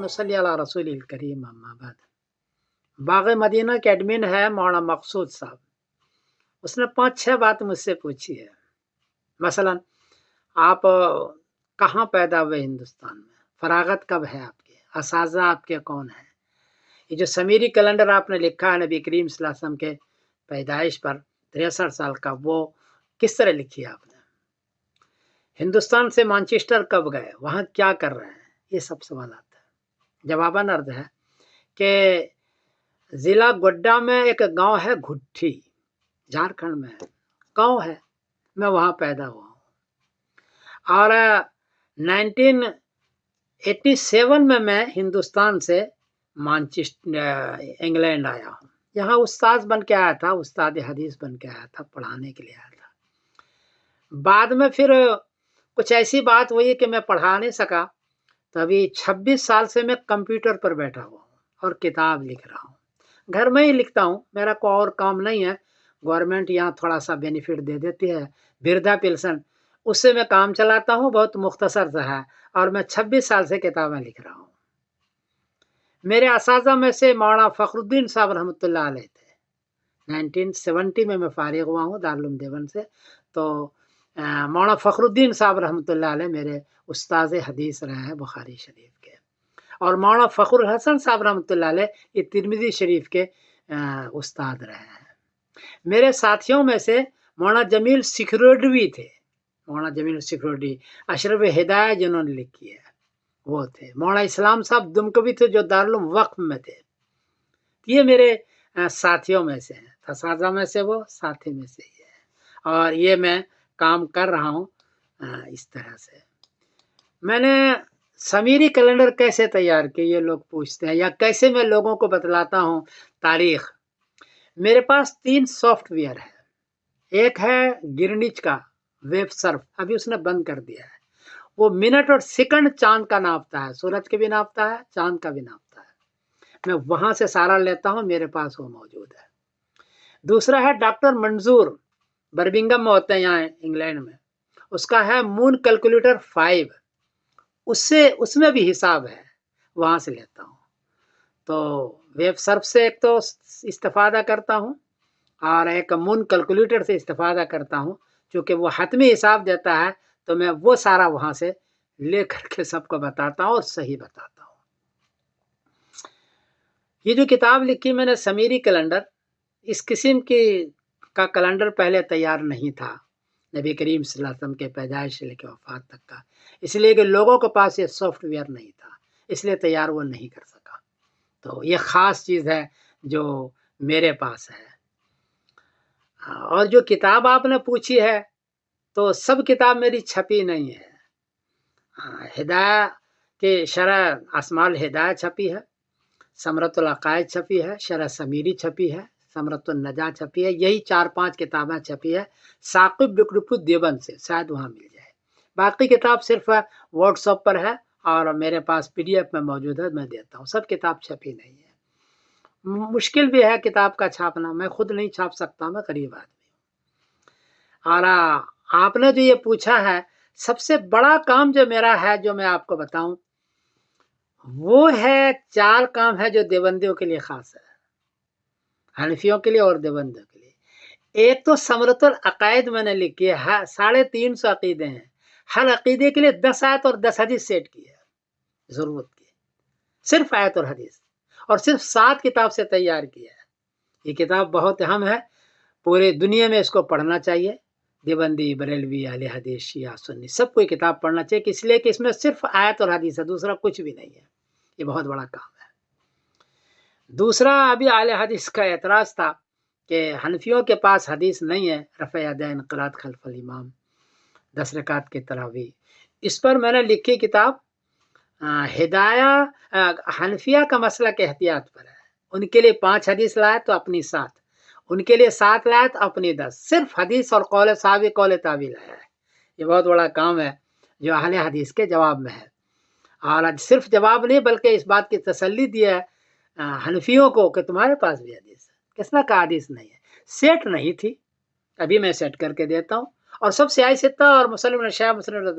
صلی علی رسول الکریم اما بعد۔ باغ مدینہ کے ایڈمن ہے مولانا مقصود صاحب، اس نے 5-6 بات مجھ سے پوچھی ہے۔ مثلا آپ کہاں پیدا ہوئے ہندوستان میں، فراغت کب ہے آپ کے، اساتذہ آپ کے کون ہیں، یہ جو سمیری کیلنڈر آپ نے لکھا ہے نبی کریم صلی اللہ علیہ وسلم کے پیدائش پر 63 سال کا، وہ کس طرح لکھی ہے آپ نے، ہندوستان سے مانچسٹر کب گئے، وہاں کیا کر رہے ہیں، یہ سب سوالات ہیں۔ جواباً عرض ہے کہ ضلع گوڈا میں ایک گاؤں ہے گھٹھی، جھارکھنڈ میں گاؤں ہے، میں وہاں پیدا ہوا ہوں، اور 1987 میں ہندوستان سے مانچسٹر انگلینڈ آیا ہوں، یہاں استاد بن کے آیا تھا، استاد حدیث بن کے آیا تھا، پڑھانے کے لیے آیا تھا۔ بعد میں پھر کچھ ایسی بات ہوئی کہ میں پڑھا نہیں سکا، تو ابھی 26 سال سے میں کمپیوٹر پر بیٹھا ہوا ہوں اور کتاب لکھ رہا ہوں، گھر میں ہی لکھتا ہوں، میرا کوئی اور کام نہیں ہے۔ گورنمنٹ یہاں تھوڑا سا بینیفٹ دے دیتی ہے، بردھا پنشن، اس سے میں کام چلاتا ہوں، بہت مختصر سا ہے، اور میں 26 سال سے کتابیں لکھ رہا ہوں۔ میرے اساتذہ میں سے مولانا فخر الدین صاحب رحمۃ اللہ علیہ تھے، 1970 میں فارغ ہوا ہوں دارالعلوم دیوبند سے، تو مولانا فخر الدین صاحب رحمۃ اللہ علیہ میرے استاذ حدیث رہے ہیں بخاری شریف کے، اور مولانا فخر الحسن صاحب رحمۃ اللہ علیہ یہ ترمذی شریف کے استاد رہے ہیں۔ میرے ساتھیوں میں سے مولانا جمیل سکھروڈوی تھے، مولانا جمیل سکھروڈی، اشرف ہدایہ جنہوں نے لکھی ہے وہ تھے، مولانا اسلام صاحب دمکوی تھے جو دارالعلوم وقف میں تھے، یہ میرے ساتھیوں میں سے ہیں، اساتذہ میں سے وہ، ساتھی میں سے یہ ہے، اور یہ میں کام کر رہا ہوں اس طرح سے۔ میں نے سمیری کیلنڈر کیسے تیار کی، یہ لوگ پوچھتے ہیں، یا کیسے میں لوگوں کو بتلاتا ہوں تاریخ۔ میرے پاس 3 سافٹ ویئر ہے، ایک ہے گرنچ کا ویب سرف، ابھی اس نے بند کر دیا ہے، وہ منٹ اور سیکنڈ چاند کا ناپتا ہے، سورج کے بھی ناپتا ہے، چاند کا بھی ناپتا ہے، میں وہاں سے سارا لیتا ہوں، میرے پاس وہ موجود ہے۔ دوسرا ہے ڈاکٹر منظور، برمنگھم میں ہوتے ہیں یہاں انگلینڈ میں، اس کا ہے مون کیلکولیٹر 5، اس میں بھی حساب ہے، وہاں سے لیتا ہوں۔ تو ویب سرف سے ایک تو استفادہ کرتا ہوں، اور ایک مون کیلکولیٹر سے استفادہ کرتا ہوں، چونکہ وہ حتمی حساب دیتا ہے، تو میں وہ سارا وہاں سے لے کر کے سب کو بتاتا ہوں اور صحیح بتاتا ہوں۔ یہ جو کتاب لکھی میں نے سمیری کیلنڈر، اس قسم کا کیلنڈر پہلے تیار نہیں تھا، نبی کریم صلی اللہ علیہ وسلم کے پیدائش سے لے کے وفات تک کا، اس لیے کہ لوگوں کے پاس یہ سافٹ ویئر نہیں تھا، اس لیے تیار وہ نہیں کر سکا، تو یہ خاص چیز ہے جو میرے پاس ہے۔ اور جو کتاب آپ نے پوچھی ہے تو سب کتاب میری چھپی نہیں ہے، ہدایہ کے شرح اسماء الہدایہ چھپی ہے، ثمرۃ العقائد چھپی ہے، شرح سمیری چھپی ہے، ثمرۃ النجاہ چھپی ہے، یہی 4-5 کتابیں چھپی ہے ثاقب بکرپور دیوبند سے، شاید وہاں مل جائے، باقی کتاب صرف واٹس ایپ پر ہے اور میرے پاس PDF میں موجود ہے، میں دیتا ہوں، سب کتاب چھپی نہیں ہے، مشکل بھی ہے کتاب کا چھاپنا، میں خود نہیں چھاپ سکتا، میں غریب آدمی ہوں۔ اور آپ نے جو یہ پوچھا ہے، سب سے بڑا کام جو میرا ہے، جو میں آپ کو بتاؤں، وہ ہے 4 کام ہے جو دیوبندیوں کے لیے خاص ہے، حنفیوں کے لیے اور دیوبندیوں کے لیے۔ ایک تو ثمرۃ العقائد میں نے لکھی ہے، 350 عقیدے ہیں، ہر عقیدے کے لیے 10 آیت اور 10 حدیث سیٹ کی ہے، ضرورت کی، صرف آیت اور حدیث، اور صرف 7 کتاب سے تیار کیا ہے۔ یہ کتاب بہت اہم ہے، پورے دنیا میں اس کو پڑھنا چاہیے، دیوبندی، بریلوی، اہل حدیث، شیعہ، سنی، سب کو یہ کتاب پڑھنا چاہیے، اس لیے کہ اس میں صرف آیت اور حدیث ہے، دوسرا کچھ بھی نہیں ہے، یہ بہت بڑا کام ہے۔ دوسرا، ابھی اہل حدیث کا اعتراض تھا کہ حنفیوں کے پاس حدیث نہیں ہے، رفع یدین، قرات خلف الامام، 10 رکعت کی تراویح، اس پر میں نے لکھی کتاب ہدایہ، حنفیہ کا مسئلہ کے احتیاط پر ہے، ان کے لیے 5 حدیث لائے تو اپنی 7، ان کے لیے 7 لائے تو اپنی 10، صرف حدیث اور قول صحابی، قول تابعی لایا ہے، یہ بہت بڑا کام ہے جو اہل حدیث کے جواب میں ہے، اور صرف جواب نہیں بلکہ اس بات کی تسلی دی ہے حنفیوں کو کہ تمہارے پاس بھی حدیث ہے، کس نے کہا حدیث نہیں ہے، سیٹ نہیں تھی، ابھی میں سیٹ کر کے دیتا ہوں، اور سب سیاہ ستہ اور مسلم شیعہ مسلم